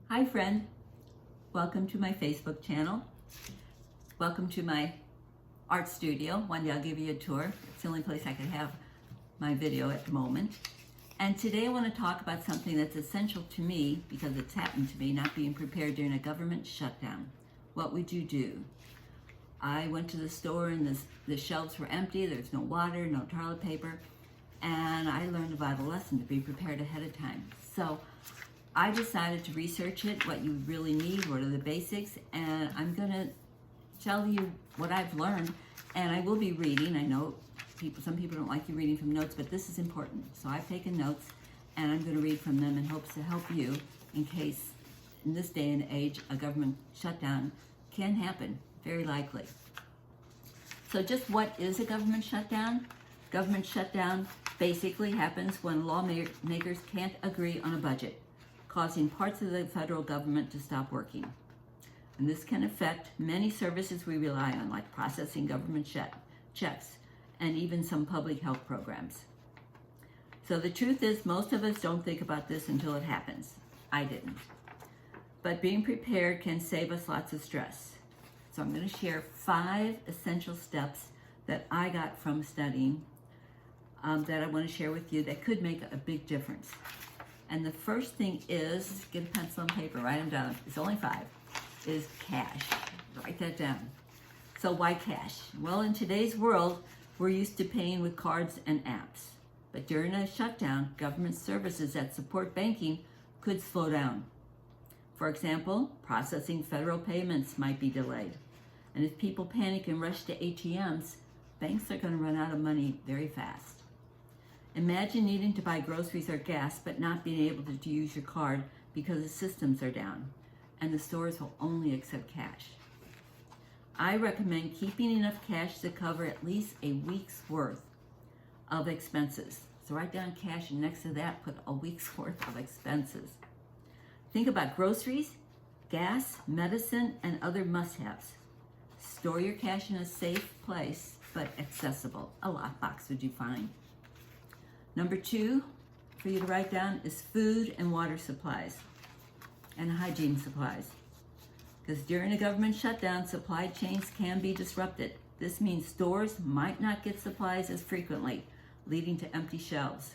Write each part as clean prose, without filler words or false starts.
Hi friend, welcome to my Facebook channel. Welcome to my art studio. One day I'll give you a tour. It's the only place I can have my video at the moment. And today I want to talk about something that's essential to me because it's happened to me, not being prepared during a government shutdown. What would you do? I went to the store and the shelves were empty. There's no water, no toilet paper. And I learned a vital lesson to be prepared ahead of time. So I decided to research it, what you really need, what are the basics, and I'm going to tell you what I've learned, and I will be reading. I know some people don't like you reading from notes, but this is important. So I've taken notes, and I'm going to read from them in hopes to help you in case, in this day and age, a government shutdown can happen, very likely. So just what is a government shutdown? Government shutdown basically happens when lawmakers can't agree on a budget, causing parts of the federal government to stop working. And this can affect many services we rely on, like processing government checks and even some public health programs. So the truth is, most of us don't think about this until it happens. I didn't. But being prepared can save us lots of stress. So I'm going to share 5 essential steps that I got from studying that I want to share with you that could make a big difference. And the first thing is, get a pencil and paper, write them down. It's only 5, is cash. Write that down. So why cash? Well, in today's world, we're used to paying with cards and apps. But during a shutdown, government services that support banking could slow down. For example, processing federal payments might be delayed. And if people panic and rush to ATMs, banks are going to run out of money very fast. Imagine needing to buy groceries or gas, but not being able to use your card because the systems are down, and the stores will only accept cash. I recommend keeping enough cash to cover at least a week's worth of expenses. So write down cash, and next to that, put a week's worth of expenses. Think about groceries, gas, medicine, and other must-haves. Store your cash in a safe place, but accessible. A lockbox would do fine. Number 2 for you to write down is food and water supplies and hygiene supplies. Because during a government shutdown, supply chains can be disrupted. This means stores might not get supplies as frequently, leading to empty shelves.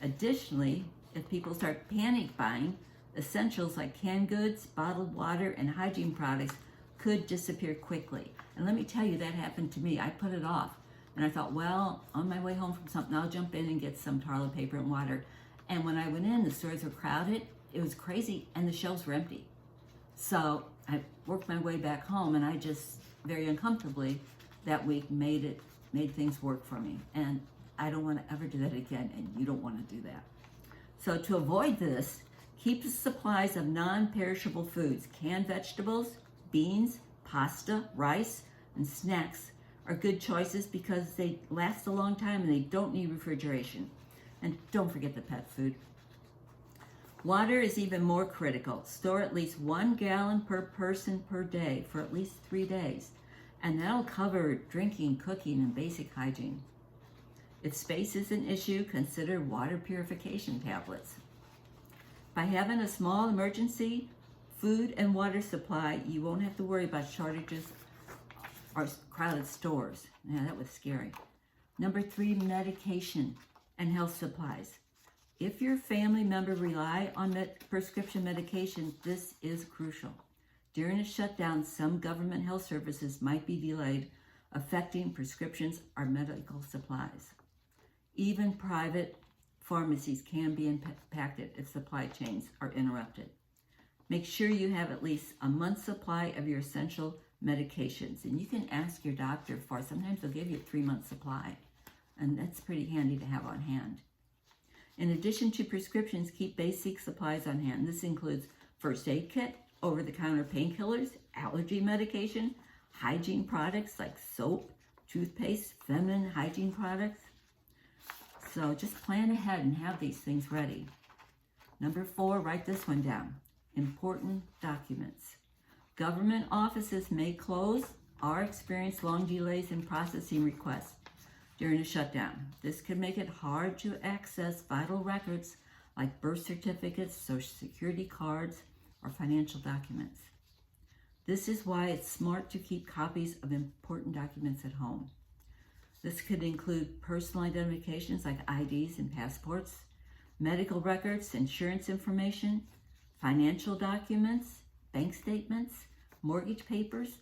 Additionally, if people start panic buying, essentials like canned goods, bottled water, and hygiene products could disappear quickly. And let me tell you, that happened to me. I put it off. And I thought, well, on my way home from something, I'll jump in and get some toilet paper and water. And when I went in, the stores were crowded. It was crazy, and the shelves were empty. So I worked my way back home, and I just very uncomfortably that week made things work for me. And I don't want to ever do that again, and you don't want to do that. So to avoid this, keep the supplies of non-perishable foods. Canned vegetables, beans, pasta, rice, and snacks are good choices because they last a long time and they don't need refrigeration. And don't forget the pet food. Water is even more critical. Store at least 1 gallon per person per day for at least 3 days. And that'll cover drinking, cooking, and basic hygiene. If space is an issue, consider water purification tablets. By having a small emergency food and water supply, you won't have to worry about shortages or crowded stores. Yeah, that was scary. Number 3, medication and health supplies. If your family member rely on prescription medication, this is crucial. During a shutdown, some government health services might be delayed, affecting prescriptions or medical supplies. Even private pharmacies can be impacted if supply chains are interrupted. Make sure you have at least a month's supply of your essential medications, and you can ask your doctor for, sometimes they'll give you a 3-month supply, and that's pretty handy to have on hand. In addition to prescriptions, keep basic supplies on hand. This includes first aid kit, over-the-counter painkillers, allergy medication, hygiene products like soap, toothpaste, feminine hygiene products. So just plan ahead and have these things ready. Number 4, write this one down. Important documents. Government offices may close or experience long delays in processing requests during a shutdown. This can make it hard to access vital records like birth certificates, social security cards, or financial documents. This is why it's smart to keep copies of important documents at home. This could include personal identifications like IDs and passports, medical records, insurance information, financial documents, bank statements, mortgage papers,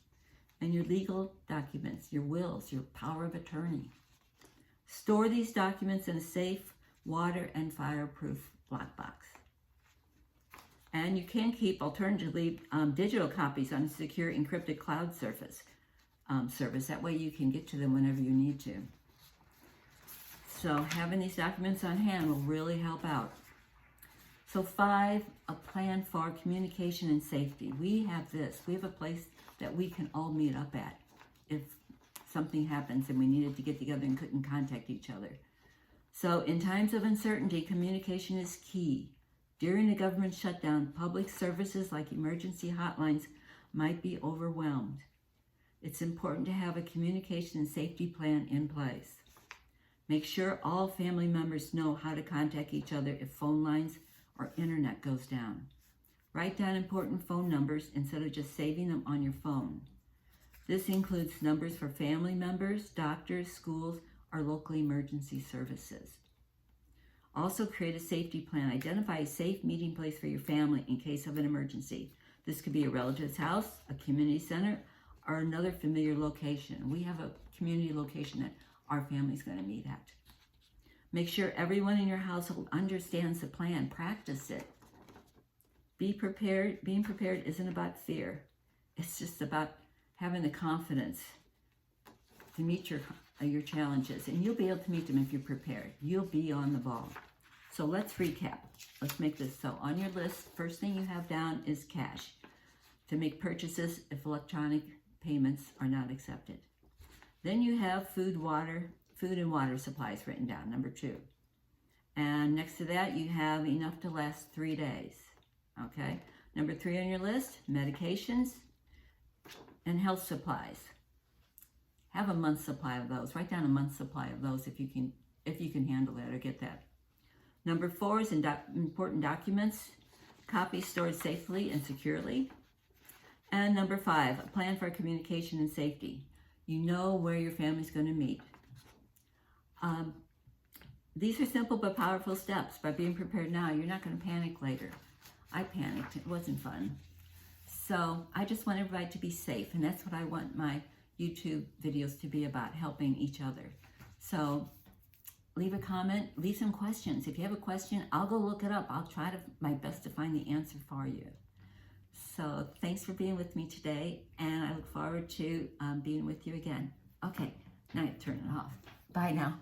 and your legal documents, your wills, your power of attorney. Store these documents in a safe, water and fireproof lockbox. And you can keep, alternatively, digital copies on a secure encrypted cloud service. That way you can get to them whenever you need to. So having these documents on hand will really help out. So 5, a plan for communication and safety. We have this. We have a place that we can all meet up at if something happens and we needed to get together and couldn't contact each other. So in times of uncertainty, communication is key. During a government shutdown, public services like emergency hotlines might be overwhelmed. It's important to have a communication and safety plan in place. Make sure all family members know how to contact each other if phone lines or internet goes down. Write down important phone numbers instead of just saving them on your phone. This includes numbers for family members, doctors, schools, or local emergency services. Also create a safety plan. Identify a safe meeting place for your family in case of an emergency. This could be a relative's house, a community center, or another familiar location. We have a community location that our family's going to meet at. Make sure everyone in your household understands the plan. Practice it. Be prepared. Being prepared isn't about fear. It's just about having the confidence to meet your challenges. And you'll be able to meet them if you're prepared. You'll be on the ball. So let's recap. Let's make this. So on your list, first thing you have down is cash to make purchases if electronic payments are not accepted. Then you have food and water supplies written down, number 2. And next to that, you have enough to last 3 days. Okay. Number 3 on your list, medications and health supplies. Have a month's supply of those. Write down a month's supply of those if you can handle that or get that. Number 4 is important documents, copies stored safely and securely. And number 5, a plan for communication and safety. You know where your family's going to meet. These are simple but powerful steps. By being prepared now, you're not going to panic later. I panicked. It wasn't fun. So I just want everybody to be safe, and that's what I want my YouTube videos to be about, helping each other. So leave a comment, leave some questions. If you have a question, I'll go look it up. I'll try my best to find the answer for you. So thanks for being with me today, and I look forward to being with you again. Okay, now I turn it off. Bye now.